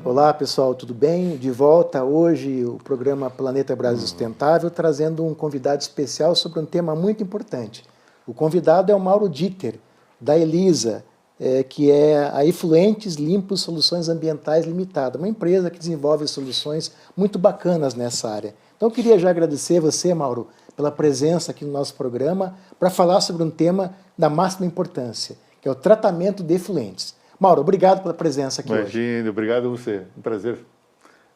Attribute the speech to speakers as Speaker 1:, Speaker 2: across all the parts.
Speaker 1: Olá pessoal, tudo bem? De volta hoje o programa Planeta Brasil Sustentável, trazendo um convidado especial sobre um tema muito importante. O convidado é o Mauro Dieter, da Elisa, que é a Efluentes Limpos Soluções Ambientais Limitada, uma empresa que desenvolve soluções muito bacanas nessa área. Então eu queria já agradecer você, Mauro, pela presença aqui no nosso programa para falar sobre um tema da máxima importância, que é o tratamento de efluentes. Mauro, obrigado pela presença aqui hoje.
Speaker 2: Imagina, obrigado a você. Um prazer.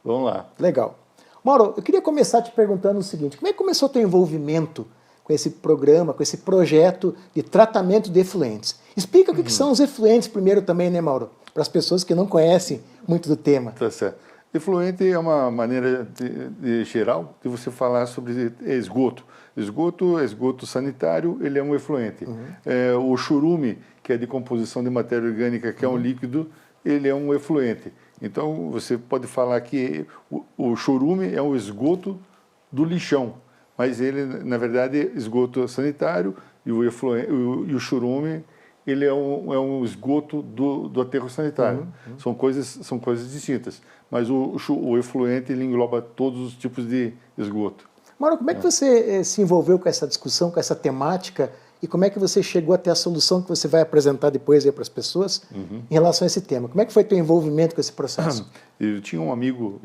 Speaker 2: Vamos lá.
Speaker 1: Legal. Mauro, eu queria começar te perguntando o seguinte, como é que começou o teu envolvimento com esse programa, com esse projeto de tratamento de efluentes? Explica o que são os efluentes primeiro também, né, Mauro? Para as pessoas que não conhecem muito do tema.
Speaker 2: Tá certo. Efluente é uma maneira geral de você falar sobre esgoto. Esgoto sanitário, ele é um efluente. O churume, que é de composição de matéria orgânica, que é um líquido, ele é um efluente. Então, você pode falar que o churume é um esgoto do lixão, mas ele, na verdade, é esgoto sanitário e o churume, ele é um esgoto do aterro sanitário. São coisas distintas. Mas o efluente, ele engloba todos os tipos de esgoto.
Speaker 1: Mauro, como é que você se envolveu com essa discussão, com essa temática, e como é que você chegou até a solução que você vai apresentar depois para as pessoas em relação a esse tema? Como é que foi teu envolvimento com esse processo?
Speaker 2: Eu tinha um amigo,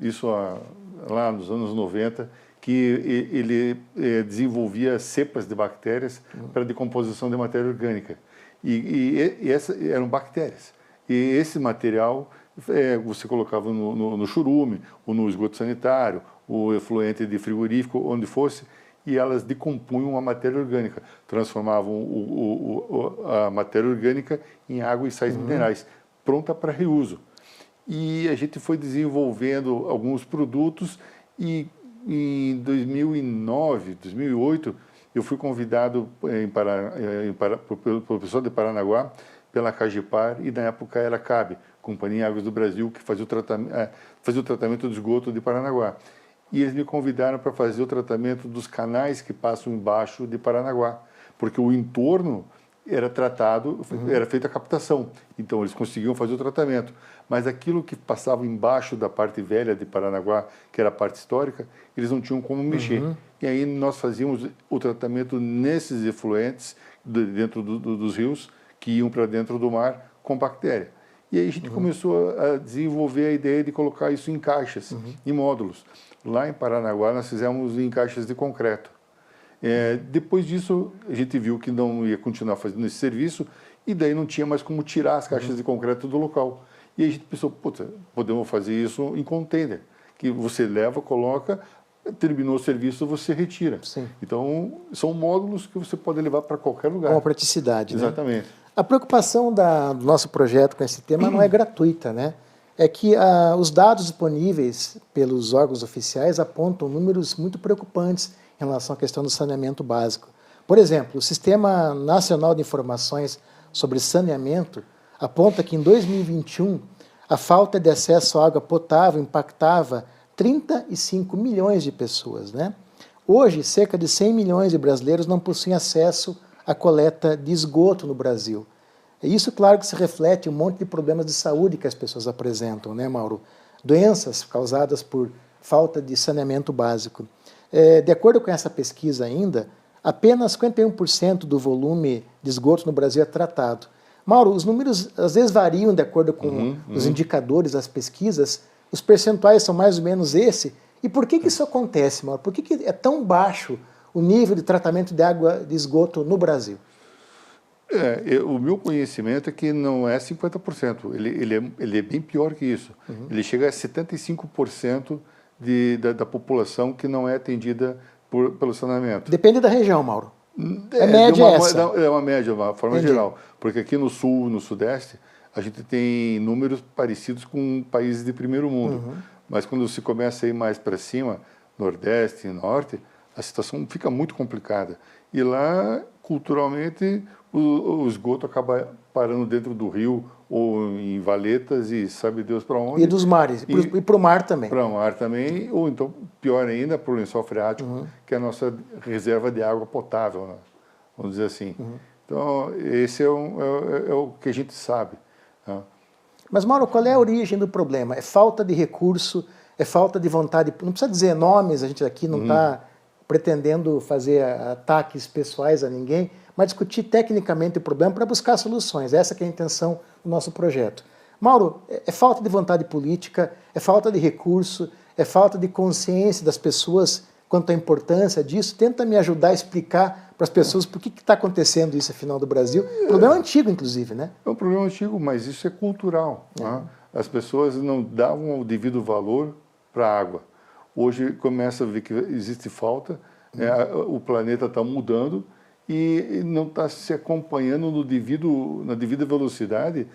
Speaker 2: lá nos anos 90, que ele desenvolvia cepas de bactérias para decomposição de matéria orgânica. E essas eram bactérias. E esse material você colocava no churume, ou no esgoto sanitário, o efluente de frigorífico, onde fosse, e elas decompunham a matéria orgânica, transformavam a matéria orgânica em água e sais minerais, pronta para reuso. E a gente foi desenvolvendo alguns produtos e em 2009, 2008, eu fui convidado pelo professor de Paranaguá, pela Cagepar, e na época era a CAB, Companhia Águas do Brasil, que fazia o tratamento do esgoto de Paranaguá. E eles me convidaram para fazer o tratamento dos canais que passam embaixo de Paranaguá, porque o entorno era tratado, era feita a captação, então eles conseguiam fazer o tratamento. Mas aquilo que passava embaixo da parte velha de Paranaguá, que era a parte histórica, eles não tinham como mexer. E aí nós fazíamos o tratamento nesses efluentes, dentro dos rios, que iam para dentro do mar com bactéria. E aí a gente começou a desenvolver a ideia de colocar isso em caixas, em módulos. Lá em Paranaguá nós fizemos em caixas de concreto. Depois disso a gente viu que não ia continuar fazendo esse serviço e daí não tinha mais como tirar as caixas de concreto do local. E aí a gente pensou, podemos fazer isso em container, que você leva, coloca, terminou o serviço, você retira.
Speaker 1: Sim.
Speaker 2: Então são módulos que você pode levar para qualquer lugar.
Speaker 1: Com a praticidade,
Speaker 2: Exatamente.
Speaker 1: Né? A preocupação do nosso projeto com esse tema não é gratuita, né? É que os dados disponíveis pelos órgãos oficiais apontam números muito preocupantes em relação à questão do saneamento básico. Por exemplo, o Sistema Nacional de Informações sobre Saneamento aponta que em 2021 a falta de acesso à água potável impactava 35 milhões de pessoas, né? Hoje, cerca de 100 milhões de brasileiros não possuem acesso à coleta de esgoto no Brasil. Isso, claro, que se reflete em um monte de problemas de saúde que as pessoas apresentam, né, Mauro? Doenças causadas por falta de saneamento básico. De acordo com essa pesquisa ainda, apenas 51% do volume de esgoto no Brasil é tratado. Mauro, os números às vezes variam de acordo com os indicadores das pesquisas, os percentuais são mais ou menos esse. E por que isso acontece, Mauro? Por que é tão baixo o nível de tratamento de água de esgoto no Brasil?
Speaker 2: O meu conhecimento é que não é 50%, ele é bem pior que isso. Ele chega a 75% da população que não é atendida pelo saneamento.
Speaker 1: Depende da região, Mauro. Média essa?
Speaker 2: É uma média, uma forma geral. Porque aqui no Sul, no Sudeste, a gente tem números parecidos com países de primeiro mundo. Mas quando se começa a ir mais para cima, Nordeste e Norte, a situação fica muito complicada. E lá, culturalmente, o esgoto acaba parando dentro do rio ou em valetas e sabe Deus para onde.
Speaker 1: E dos mares, e para o mar também.
Speaker 2: Para o mar também, ou então, pior ainda, para o lençol freático, que é a nossa reserva de água potável, né? Vamos dizer assim. Então, esse é o que a gente sabe. Né?
Speaker 1: Mas, Mauro, qual é a origem do problema? É falta de recurso, é falta de vontade, não precisa dizer nomes, a gente aqui não está pretendendo fazer ataques pessoais a ninguém, mas discutir tecnicamente o problema para buscar soluções. Essa que é a intenção do nosso projeto. Mauro, é falta de vontade política, é falta de recurso, é falta de consciência das pessoas quanto à importância disso. Tenta me ajudar a explicar para as pessoas por que está acontecendo isso, afinal, do Brasil. Problema antigo, inclusive, né?
Speaker 2: É um problema antigo, mas isso é cultural. Né? As pessoas não davam o devido valor para a água. Hoje começa a ver que existe falta, o planeta está mudando e não está se acompanhando na devida velocidade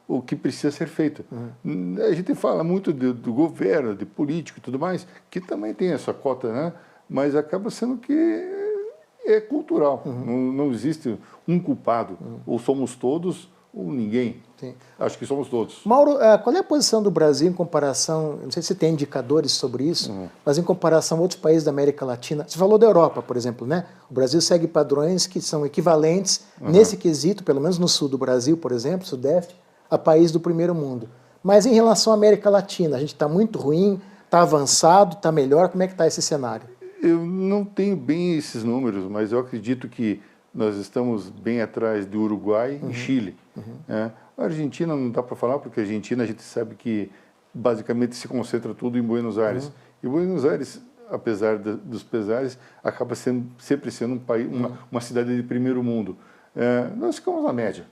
Speaker 2: o que precisa ser feito. A gente fala muito do governo, de político e tudo mais, que também tem essa cota, né? Mas acaba sendo que é cultural. Não existe um culpado. Ou somos todos ou ninguém.
Speaker 1: Sim.
Speaker 2: Acho que somos todos.
Speaker 1: Mauro, qual é a posição do Brasil em comparação, não sei se tem indicadores sobre isso, mas em comparação a outros países da América Latina? Você falou da Europa, por exemplo, né? O Brasil segue padrões que são equivalentes nesse quesito, pelo menos no sul do Brasil, por exemplo, sudeste, a países do primeiro mundo. Mas em relação à América Latina, a gente está muito ruim, está avançado, está melhor, como é que está esse cenário?
Speaker 2: Eu não tenho bem esses números, mas eu acredito que nós estamos bem atrás do Uruguai e Chile. A Argentina não dá para falar, porque a Argentina a gente sabe que basicamente se concentra tudo em Buenos Aires. E Buenos Aires, apesar dos pesares, acaba sempre sendo um país, uma cidade de primeiro mundo. Nós ficamos na média.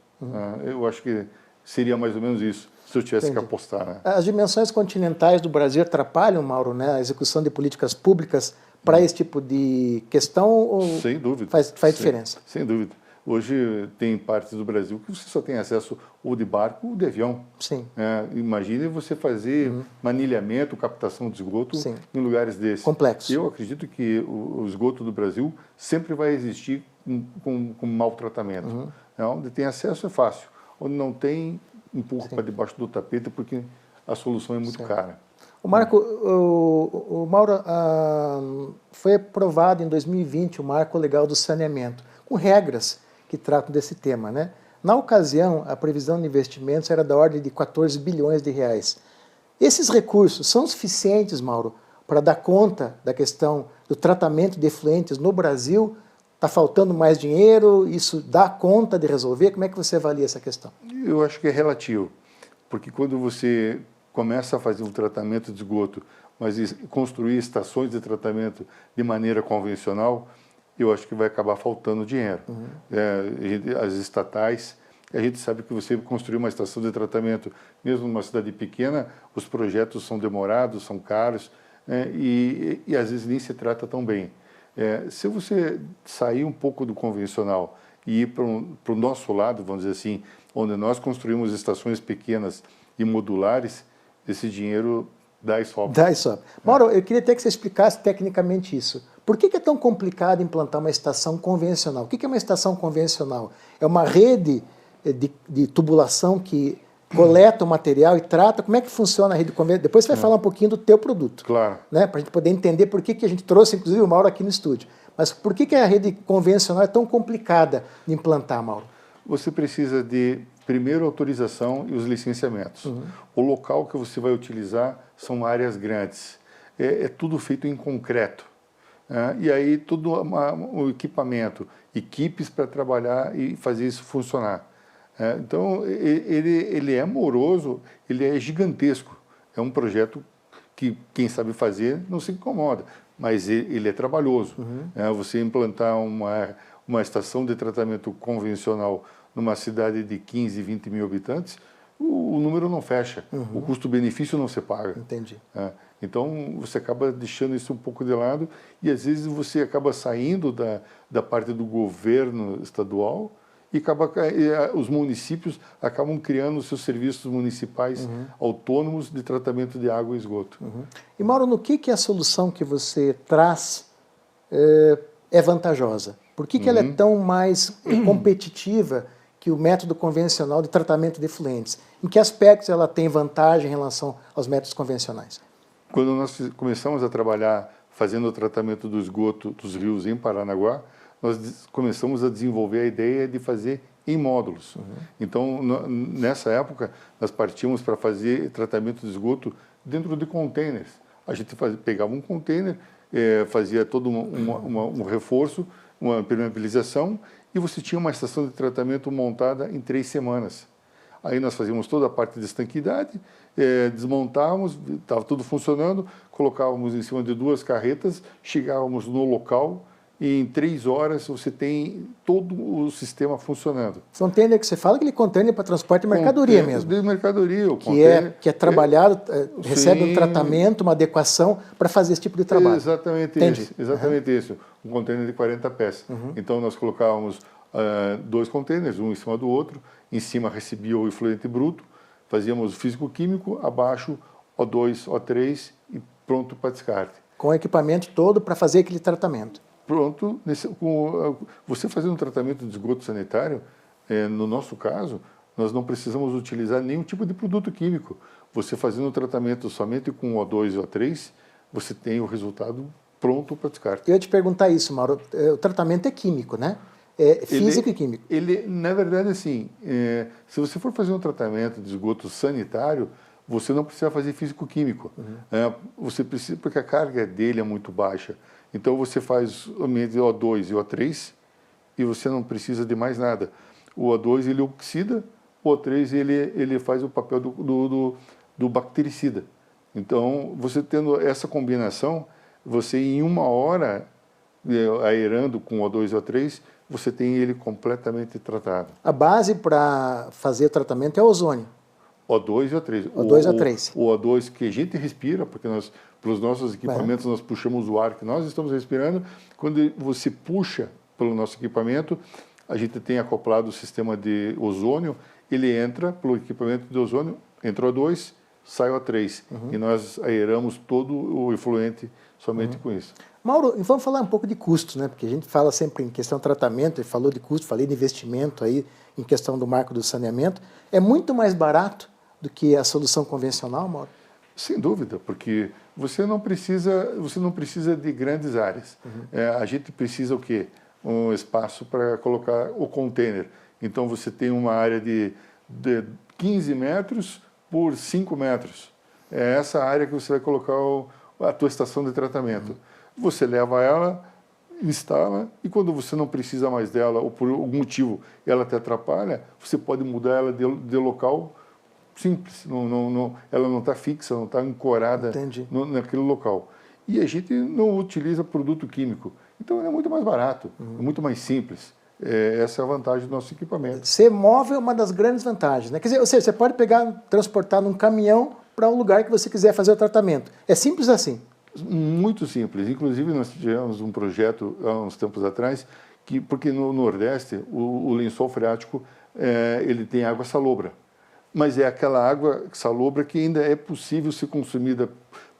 Speaker 2: Eu acho que seria mais ou menos isso, se eu tivesse que apostar. Né?
Speaker 1: As dimensões continentais do Brasil atrapalham, Mauro, né, a execução de políticas públicas para esse tipo de questão? Ou
Speaker 2: sem dúvida.
Speaker 1: Faz diferença?
Speaker 2: Sem dúvida. Hoje tem partes do Brasil que você só tem acesso ou de barco ou de avião.
Speaker 1: Sim.
Speaker 2: Imagine você fazer manilhamento, captação de esgoto em lugares desses.
Speaker 1: Complexos.
Speaker 2: Eu acredito que o esgoto do Brasil sempre vai existir com maltratamento. Onde tem acesso é fácil. Onde não tem, empurra para debaixo do tapete porque a solução é muito cara.
Speaker 1: O Mauro, foi aprovado em 2020 o Marco Legal do Saneamento, com regras que tratam desse tema, né? Na ocasião, a previsão de investimentos era da ordem de 14 bilhões de reais. Esses recursos são suficientes, Mauro, para dar conta da questão do tratamento de efluentes no Brasil? Está faltando mais dinheiro? Isso dá conta de resolver? Como é que você avalia essa questão?
Speaker 2: Eu acho que é relativo, porque quando você começa a fazer um tratamento de esgoto, mas construir estações de tratamento de maneira convencional, eu acho que vai acabar faltando dinheiro. As estatais, a gente sabe que você construir uma estação de tratamento, mesmo numa cidade pequena, os projetos são demorados, são caros, e às vezes nem se trata tão bem. Se você sair um pouco do convencional e ir para o nosso lado, vamos dizer assim, onde nós construímos estações pequenas e modulares, esse dinheiro dá e sobe.
Speaker 1: Dá e sobe. Mauro, eu queria até que você explicasse tecnicamente isso. Por que é tão complicado implantar uma estação convencional? O que é uma estação convencional? É uma rede de tubulação que coleta o material e trata? Como é que funciona a rede convencional? Depois você vai falar um pouquinho do teu produto.
Speaker 2: Claro.
Speaker 1: Né? Para a gente poder entender por que a gente trouxe, inclusive, o Mauro aqui no estúdio. Mas por que a rede convencional é tão complicada de implantar, Mauro?
Speaker 2: Você precisa de, primeiro, autorização e os licenciamentos. O local que você vai utilizar são áreas grandes. É tudo feito em concreto. E aí, todo o equipamento, equipes para trabalhar e fazer isso funcionar. Então, ele é moroso, ele é gigantesco. É um projeto que quem sabe fazer não se incomoda, mas ele é trabalhoso. Você implantar uma estação de tratamento convencional numa cidade de 15, 20 mil habitantes, o número não fecha, o custo-benefício não se paga.
Speaker 1: Entendi.
Speaker 2: Então, você acaba deixando isso um pouco de lado e, às vezes, você acaba saindo da parte do governo estadual e os municípios acabam criando os seus serviços municipais autônomos de tratamento de água e esgoto.
Speaker 1: E, Mauro, no que a solução que você traz é vantajosa? Por que ela é tão mais competitiva que o método convencional de tratamento de efluentes? Em que aspectos ela tem vantagem em relação aos métodos convencionais?
Speaker 2: Quando nós começamos a trabalhar fazendo o tratamento do esgoto dos rios em Paranaguá, nós começamos a desenvolver a ideia de fazer em módulos. Então, nessa época, nós partimos para fazer tratamento de esgoto dentro de containers. A gente pegava um container, fazia todo um reforço, uma impermeabilização, e você tinha uma estação de tratamento montada em 3 semanas. Aí nós fazíamos toda a parte de estanquidade, desmontávamos, estava tudo funcionando, colocávamos em cima de 2 carretas, chegávamos no local e em 3 horas você tem todo o sistema funcionando.
Speaker 1: Container que você fala, aquele container para transporte de mercadoria mesmo.
Speaker 2: De mercadoria.
Speaker 1: Que é trabalhado, recebe um tratamento, uma adequação para fazer esse tipo de trabalho.
Speaker 2: Exatamente isso. Exatamente isso. Um container de 40 pés. Então nós colocávamos 2 containers, um em cima do outro. Em cima recebia o efluente bruto, fazíamos o físico-químico, abaixo O2, O3 e pronto para descarte.
Speaker 1: Com o equipamento todo para fazer aquele tratamento.
Speaker 2: Pronto, você fazendo um tratamento de esgoto sanitário, no nosso caso, nós não precisamos utilizar nenhum tipo de produto químico. Você fazendo um tratamento somente com O2 e O3, você tem o resultado pronto para descarte.
Speaker 1: Eu ia te perguntar isso, Mauro. O tratamento é químico, né? É físico e químico.
Speaker 2: Na verdade, assim, se você for fazer um tratamento de esgoto sanitário, você não precisa fazer físico-químico. Você precisa, porque a carga dele é muito baixa. Então, você faz o ambiente de O2 e O3 e você não precisa de mais nada. O O2, ele oxida, o O3, ele faz o papel do bactericida. Então, você tendo essa combinação, você em 1 hora, aerando com O2 e O3, você tem ele completamente tratado.
Speaker 1: A base para fazer o tratamento é o ozônio.
Speaker 2: O2 e O3.
Speaker 1: O2 e O3.
Speaker 2: O O2 que a gente respira, porque pelos nossos equipamentos, nós puxamos o ar que nós estamos respirando. Quando você puxa pelo nosso equipamento, a gente tem acoplado o sistema de ozônio, ele entra pelo equipamento de ozônio, entra o O2, sai o O3. E nós aeramos todo o efluente somente com isso.
Speaker 1: Mauro, vamos falar um pouco de custo, né? Porque a gente fala sempre em questão de tratamento, e falou de custo, falei de investimento aí em questão do marco do saneamento. É muito mais barato do que a solução convencional, Mauro?
Speaker 2: Sem dúvida, porque você não precisa de grandes áreas. A gente precisa o quê? Um espaço para colocar o container. Então você tem uma área de 15 metros por 5 metros. É essa área que você vai colocar a tua estação de tratamento. Você leva ela, instala, e quando você não precisa mais dela, ou por algum motivo ela te atrapalha, você pode mudar ela de local simples. Ela não está fixa, não está ancorada naquele local. E a gente não utiliza produto químico. Então é muito mais barato, é muito mais simples. Essa é a vantagem do nosso equipamento.
Speaker 1: Ser móvel é uma das grandes vantagens, né? Quer dizer, ou seja, você pode transportar num caminhão para um lugar que você quiser fazer o tratamento. É simples assim.
Speaker 2: Muito simples. Inclusive, nós tivemos um projeto há uns tempos atrás, porque no Nordeste, o lençol freático ele tem água salobra. Mas é aquela água salobra que ainda é possível ser consumida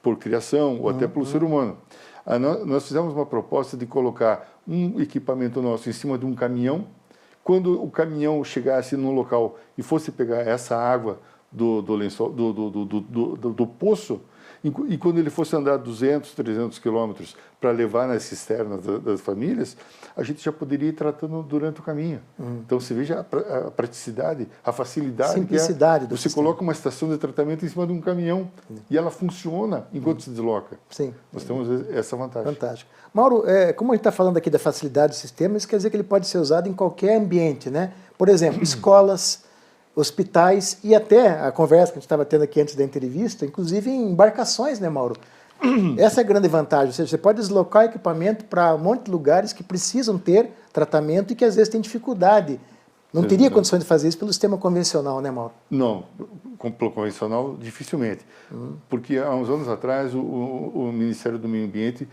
Speaker 2: por criação ou até pelo ser humano. Nós fizemos uma proposta de colocar um equipamento nosso em cima de um caminhão. Quando o caminhão chegasse no local e fosse pegar essa água do lençol, do poço, e quando ele fosse andar 200, 300 quilômetros para levar nas cisternas das famílias, a gente já poderia ir tratando durante o caminho. Então, você veja a praticidade, a facilidade.
Speaker 1: Simplicidade do
Speaker 2: Você
Speaker 1: sistema.
Speaker 2: coloca uma estação de tratamento em cima de um caminhão e ela funciona enquanto se desloca.
Speaker 1: Sim.
Speaker 2: Nós temos essa vantagem.
Speaker 1: Fantástico. Mauro, como a gente está falando aqui da facilidade do sistema, isso quer dizer que ele pode ser usado em qualquer ambiente, né? Por exemplo, escolas, hospitais e até a conversa que a gente estava tendo aqui antes da entrevista, inclusive em embarcações, né, Mauro? Essa é a grande vantagem, ou seja, você pode deslocar equipamento para um monte de lugares que precisam ter tratamento e que às vezes tem dificuldade. Não teria condições de fazer isso pelo sistema convencional, né, Mauro?
Speaker 2: Não, pelo convencional, dificilmente. Porque há uns anos atrás, o Ministério do Meio Ambiente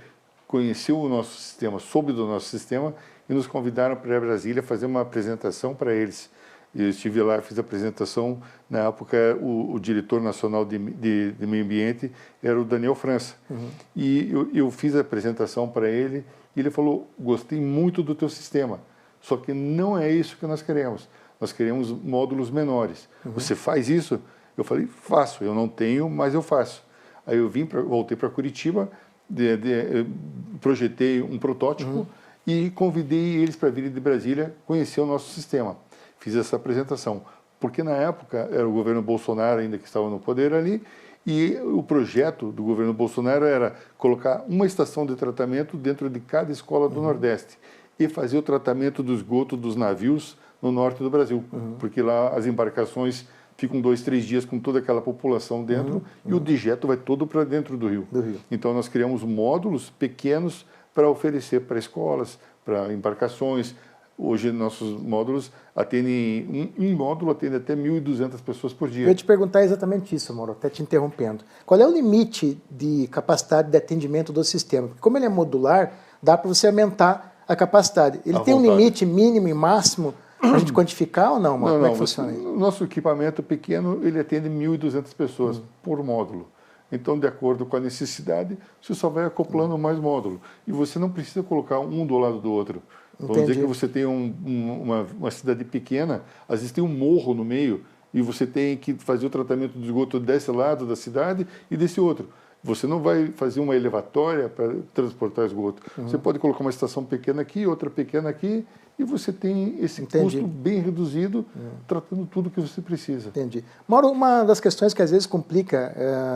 Speaker 2: conheceu o nosso sistema, soube do nosso sistema e nos convidaram para ir a Brasília fazer uma apresentação para eles. Eu estive lá, fiz a apresentação, na época o diretor nacional de meio ambiente era o Daniel França. E eu fiz a apresentação para ele e ele falou, gostei muito do teu sistema, só que não é isso que nós queremos. Nós queremos módulos menores. Você faz isso? Eu falei, faço, eu não tenho, mas eu faço. Aí eu voltei para Curitiba, projetei um protótipo e convidei eles para virem de Brasília conhecer o nosso sistema. fiz essa apresentação. Porque na época era o governo Bolsonaro ainda que estava no poder ali, e o projeto do governo Bolsonaro era colocar uma estação de tratamento dentro de cada escola do Nordeste e fazer o tratamento do esgoto dos navios no norte do Brasil, porque lá as embarcações ficam 2, 3 dias com toda aquela população dentro e o dejeto vai todo para dentro do rio. Então nós criamos módulos pequenos para oferecer para escolas, para embarcações. Hoje nossos módulos atendem, um módulo atende até 1.200 pessoas por dia.
Speaker 1: Eu ia te perguntar exatamente isso, Mauro, até te interrompendo. Qual é o limite de capacidade de atendimento do sistema? Porque como ele é modular, dá para você aumentar a capacidade. Ele tem um limite mínimo e máximo para a gente quantificar ou não, Mauro? Como é que funciona isso?
Speaker 2: Nosso equipamento pequeno, ele atende 1.200 pessoas por módulo. Então, de acordo com a necessidade, você só vai acoplando mais módulo. E você não precisa colocar um do lado do outro. Vamos dizer que você tem uma cidade pequena, às vezes tem um morro no meio, e você tem que fazer o tratamento do esgoto desse lado da cidade e desse outro. Você não vai fazer uma elevatória para transportar esgoto. Você pode colocar uma estação pequena aqui, outra pequena aqui, e você tem esse custo bem reduzido, tratando tudo que você precisa.
Speaker 1: Entendi. Mauro, uma das questões que às vezes complica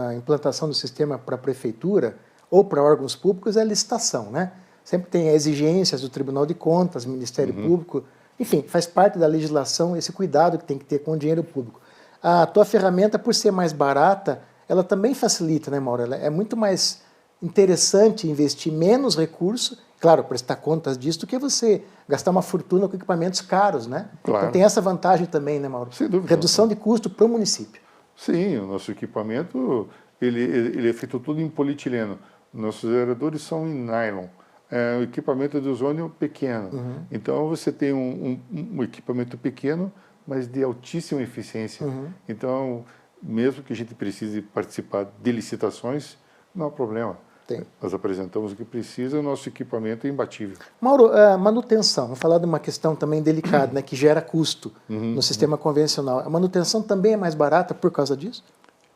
Speaker 1: a implantação do sistema para a prefeitura ou para órgãos públicos é a licitação, né? Sempre tem exigências do Tribunal de Contas, Ministério Público, enfim, faz parte da legislação esse cuidado que tem que ter com o dinheiro público. A tua ferramenta, por ser mais barata, ela também facilita, né, Mauro? Ela é muito mais interessante investir menos recurso, claro, prestar contas disso, do que você gastar uma fortuna com equipamentos caros, né?
Speaker 2: Claro.
Speaker 1: Então tem essa vantagem também, né, Mauro?
Speaker 2: Sem dúvida.
Speaker 1: Redução de custo para o município.
Speaker 2: Sim, o nosso equipamento ele é feito tudo em polietileno. Nossos aeradores são em nylon. O equipamento de ozônio pequeno. Então você tem um equipamento pequeno, mas de altíssima eficiência. Então, mesmo que a gente precise participar de licitações, não há problema. Nós apresentamos o que precisa, o nosso equipamento é imbatível.
Speaker 1: Mauro, manutenção, vamos falar de uma questão também delicada, né, que gera custo no sistema convencional. A manutenção também é mais barata por causa disso?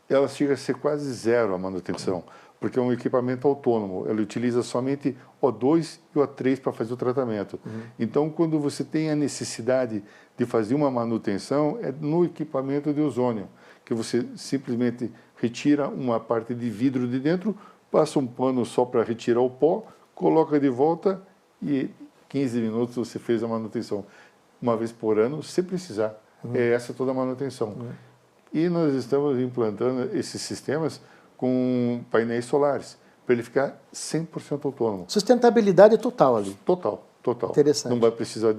Speaker 2: Ela chega a ser quase zero a manutenção, porque é um equipamento autônomo. Ele utiliza somente O2 e O3 para fazer o tratamento. Então, quando você tem a necessidade de fazer uma manutenção, é no equipamento de ozônio, que você simplesmente retira uma parte de vidro de dentro, passa um pano só para retirar o pó, coloca de volta e 15 minutos você fez a manutenção. Uma vez por ano, se precisar. É essa toda a manutenção. E nós estamos implantando esses sistemas com painéis solares, para ele ficar 100% autônomo.
Speaker 1: Sustentabilidade total ali.
Speaker 2: Total.
Speaker 1: Interessante.
Speaker 2: Não vai precisar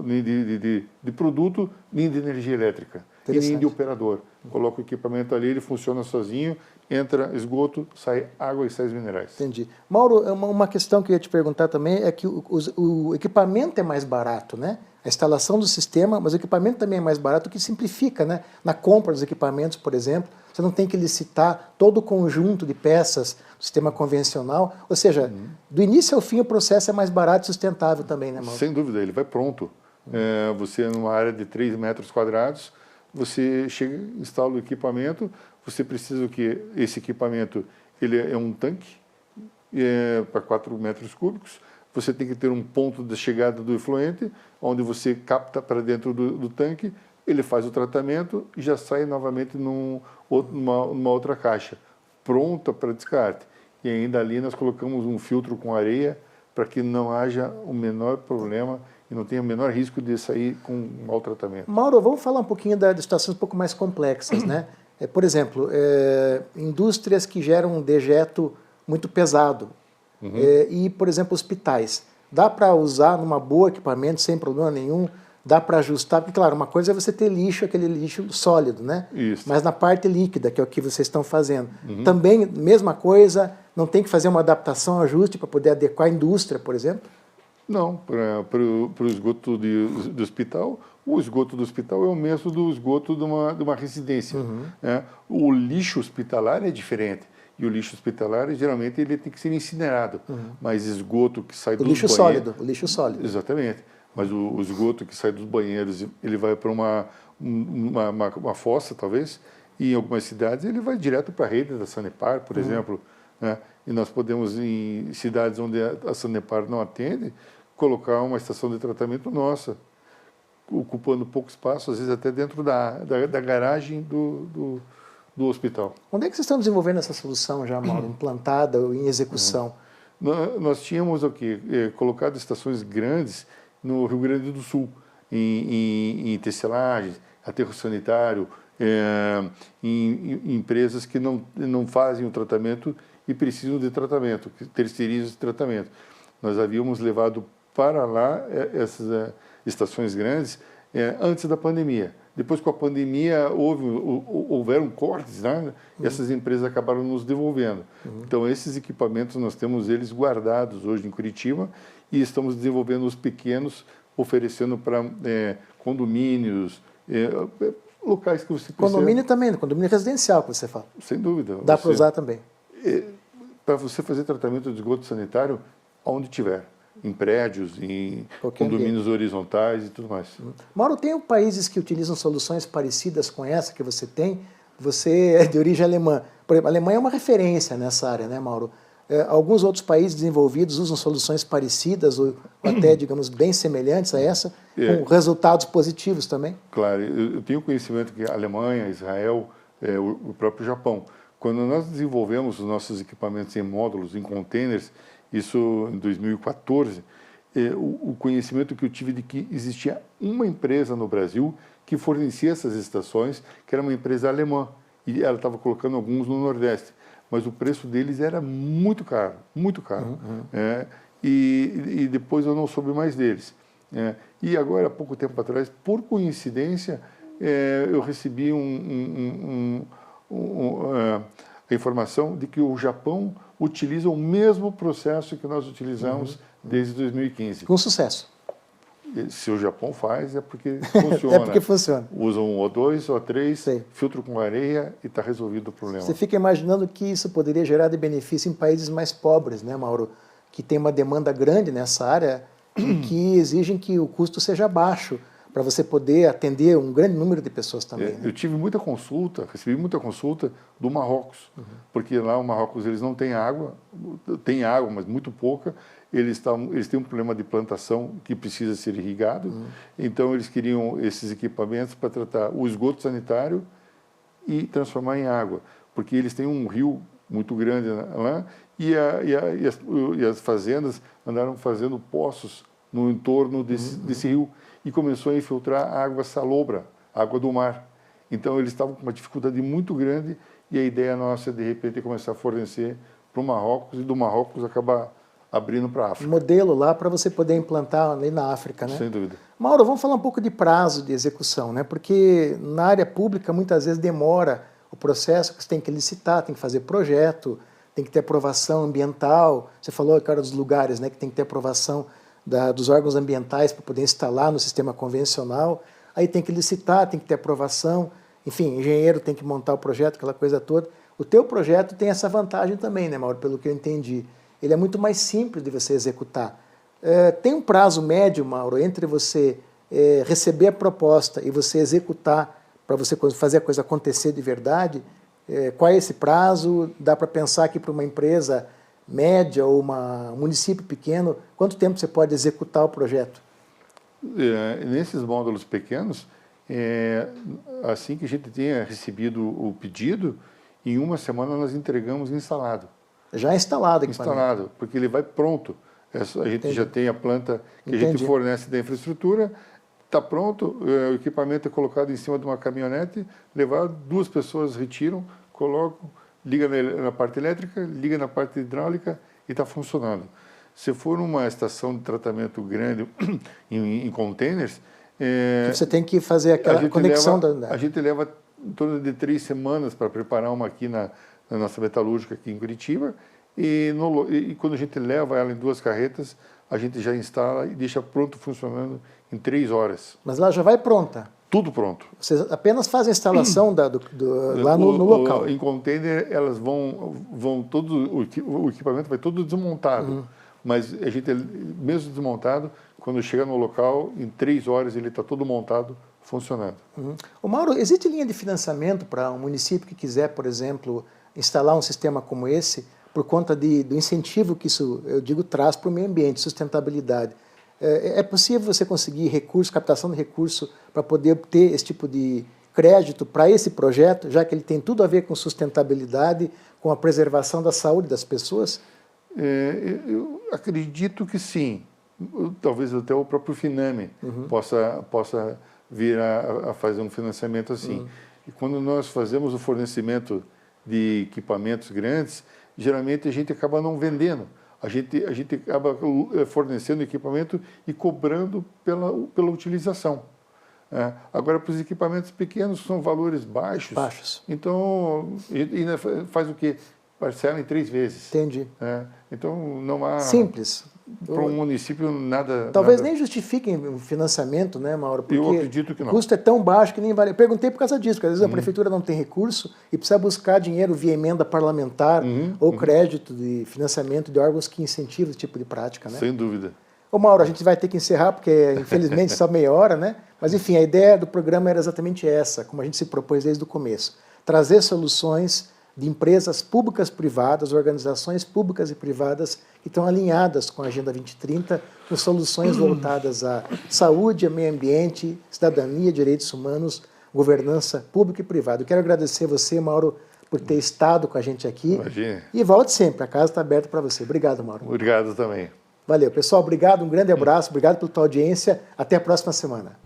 Speaker 2: nem de produto, nem de energia elétrica, e nem de operador. Coloca o equipamento ali, ele funciona sozinho, entra esgoto, sai água e sais minerais.
Speaker 1: Entendi. Mauro, uma questão que eu ia te perguntar também é que o equipamento é mais barato, né? A instalação do sistema, mas o equipamento também é mais barato, o que simplifica, né? Na compra dos equipamentos, por exemplo, você não tem que licitar todo o conjunto de peças do sistema convencional, ou seja, do início ao fim o processo é mais barato e sustentável também, né, Mauro?
Speaker 2: Sem dúvida, ele vai pronto. Você, numa área de 3 metros quadrados, você chega, instala o equipamento, você precisa que esse equipamento ele é um tanque para 4 metros cúbicos, você tem que ter um ponto de chegada do efluente, onde você capta para dentro do tanque, ele faz o tratamento e já sai novamente numa outra caixa, pronta para descarte. E ainda ali nós colocamos um filtro com areia para que não haja o menor problema e não tenha o menor risco de sair com mau tratamento.
Speaker 1: Mauro, vamos falar um pouquinho de situações um pouco mais complexas, né? Por exemplo, indústrias que geram um dejeto muito pesado e, por exemplo, hospitais. Dá para usar numa boa equipamento sem problema nenhum? Dá para ajustar? Porque, claro, uma coisa é você ter lixo, aquele lixo sólido, né?
Speaker 2: Isso.
Speaker 1: Mas na parte líquida, que é o que vocês estão fazendo. Também, mesma coisa, não tem que fazer uma adaptação, ajuste para poder adequar a indústria, por exemplo?
Speaker 2: Não, para o esgoto do hospital, o esgoto do hospital é o mesmo do esgoto de uma residência. O lixo hospitalar é diferente. E o lixo hospitalar, geralmente, ele tem que ser incinerado. Mas esgoto que sai dos banheiros...
Speaker 1: O lixo sólido.
Speaker 2: Exatamente. Mas o esgoto que sai dos banheiros, ele vai para uma fossa, talvez, e em algumas cidades ele vai direto para a rede da Sanepar, por exemplo. Né? E nós podemos, em cidades onde a Sanepar não atende, colocar uma estação de tratamento nossa. ocupando pouco espaço, às vezes até dentro da garagem do hospital.
Speaker 1: Onde é que vocês estão desenvolvendo essa solução já, Mauro, implantada ou em execução?
Speaker 2: Nós tínhamos aqui colocado estações grandes no Rio Grande do Sul, em tecelagens, aterro sanitário, em empresas que não fazem o tratamento e precisam de tratamento, que terceirizam esse tratamento. Nós havíamos levado para lá essas estações grandes antes da pandemia. Depois, com a pandemia, houveram cortes, né? E essas empresas acabaram nos devolvendo. Então, esses equipamentos, nós temos eles guardados hoje em Curitiba e estamos desenvolvendo os pequenos, oferecendo para condomínios, locais que você precisa.
Speaker 1: Condomínio também, condomínio residencial que você fala.
Speaker 2: Sem dúvida.
Speaker 1: Dá para usar também.
Speaker 2: Para você fazer tratamento de esgoto sanitário, onde tiver. Em prédios, em condomínios horizontais e tudo mais.
Speaker 1: Mauro, tem países que utilizam soluções parecidas com essa que você tem? Você é de origem alemã. Por exemplo, a Alemanha é uma referência nessa área, né, Mauro? Alguns outros países desenvolvidos usam soluções parecidas ou até, digamos, bem semelhantes a essa, com resultados positivos também? Claro,
Speaker 2: eu tenho conhecimento que a Alemanha, Israel, o próprio Japão, quando nós desenvolvemos os nossos equipamentos em módulos, em containers, isso em 2014, o conhecimento que eu tive de que existia uma empresa no Brasil que fornecia essas estações, que era uma empresa alemã, e ela estava colocando alguns no Nordeste, mas o preço deles era muito caro, muito caro. E depois eu não soube mais deles. E agora, há pouco tempo atrás, por coincidência, eu recebi a informação de que o Japão utiliza o mesmo processo que nós utilizamos desde 2015.
Speaker 1: Com sucesso.
Speaker 2: Se o Japão faz, é porque funciona.
Speaker 1: É porque funciona.
Speaker 2: Usa um O2, O3, filtro com areia e está resolvido o problema.
Speaker 1: Você fica imaginando que isso poderia gerar de benefício em países mais pobres, né, Mauro? Que tem uma demanda grande nessa área e que exigem que o custo seja baixo, para você poder atender um grande número de pessoas também. Né?
Speaker 2: Eu tive muita consulta, recebi muita consulta do Marrocos, porque lá no Marrocos eles não têm água, tem água, mas muito pouca, eles têm um problema de plantação que precisa ser irrigado, então eles queriam esses equipamentos para tratar o esgoto sanitário e transformar em água, porque eles têm um rio muito grande lá e as fazendas andaram fazendo poços no entorno desse rio, e começou a infiltrar água salobra, água do mar. Então eles estavam com uma dificuldade muito grande e a ideia nossa de repente é começar a fornecer para o Marrocos e do Marrocos acabar abrindo para a África.
Speaker 1: Modelo lá para você poder implantar ali na África, né?
Speaker 2: Sem dúvida.
Speaker 1: Mauro, vamos falar um pouco de prazo de execução, né? Porque na área pública muitas vezes demora o processo, que você tem que licitar, tem que fazer projeto, tem que ter aprovação ambiental. Você falou, cara, dos lugares, né, que tem que ter aprovação dos órgãos ambientais para poder instalar no sistema convencional, aí tem que licitar, tem que ter aprovação, enfim, engenheiro tem que montar o projeto, aquela coisa toda. O teu projeto tem essa vantagem também, né, Mauro, pelo que eu entendi. Ele é muito mais simples de você executar. Tem um prazo médio, Mauro, entre você receber a proposta e você executar, para você fazer a coisa acontecer de verdade? Qual é esse prazo? Dá para pensar que para uma empresa média ou um município pequeno, quanto tempo você pode executar o projeto?
Speaker 2: Nesses módulos pequenos, assim que a gente tenha recebido o pedido, em uma semana nós entregamos instalado.
Speaker 1: Já instalado?
Speaker 2: Instalado, porque ele vai pronto. A gente já tem a planta que a gente fornece da infraestrutura, está pronto, o equipamento é colocado em cima de uma caminhonete, levado, 2 pessoas retiram, colocam, liga na parte elétrica, liga na parte hidráulica e está funcionando. Se for uma estação de tratamento grande em containers...
Speaker 1: você tem que fazer aquela conexão...
Speaker 2: A gente leva em torno de 3 semanas para preparar uma aqui na nossa metalúrgica aqui em Curitiba e quando a gente leva ela em 2 carretas, a gente já instala e deixa pronto funcionando em 3 horas.
Speaker 1: Mas lá já vai pronta?
Speaker 2: Tudo pronto.
Speaker 1: Vocês apenas fazem a instalação lá no local?
Speaker 2: Em container, elas o equipamento vai todo desmontado. Mas a gente, mesmo desmontado, quando chega no local, em 3 horas ele está todo montado, funcionando.
Speaker 1: Ô Mauro, existe linha de financiamento para um município que quiser, por exemplo, instalar um sistema como esse, por conta do incentivo que isso, eu digo, traz para o meio ambiente, sustentabilidade? É possível você conseguir recurso, captação de recurso, para poder ter esse tipo de crédito para esse projeto, já que ele tem tudo a ver com sustentabilidade, com a preservação da saúde das pessoas?
Speaker 2: Eu acredito que sim. Talvez até o próprio Finame possa vir a fazer um financiamento assim. E quando nós fazemos o fornecimento de equipamentos grandes, geralmente a gente acaba não vendendo. A gente acaba fornecendo equipamento e cobrando pela utilização. Agora, para os equipamentos pequenos, são valores baixos. Então, ainda faz o quê? Parcela em 3 vezes.
Speaker 1: Entendi.
Speaker 2: Então, não há...
Speaker 1: Simples.
Speaker 2: Para um município, nada...
Speaker 1: Talvez
Speaker 2: nada...
Speaker 1: nem justifiquem o financiamento, né, Mauro? Porque
Speaker 2: eu acredito que não.
Speaker 1: O custo é tão baixo que nem vale. Eu perguntei por causa disso, porque às vezes a prefeitura não tem recurso e precisa buscar dinheiro via emenda parlamentar ou crédito de financiamento de órgãos que incentivam esse tipo de prática, né?
Speaker 2: Sem dúvida.
Speaker 1: Ô Mauro, a gente vai ter que encerrar, porque infelizmente só meia hora, né? Mas enfim, a ideia do programa era exatamente essa, como a gente se propôs desde o começo. Trazer soluções de empresas públicas, privadas, organizações públicas e privadas que estão alinhadas com a Agenda 2030, com soluções voltadas à saúde, a meio ambiente, cidadania, direitos humanos, governança pública e privada. Eu quero agradecer você, Mauro, por ter estado com a gente aqui.
Speaker 2: Imagina.
Speaker 1: E volte sempre, a casa está aberta para você. Obrigado, Mauro.
Speaker 2: Obrigado também.
Speaker 1: Valeu, pessoal. Obrigado, um grande abraço. Obrigado pela tua audiência. Até a próxima semana.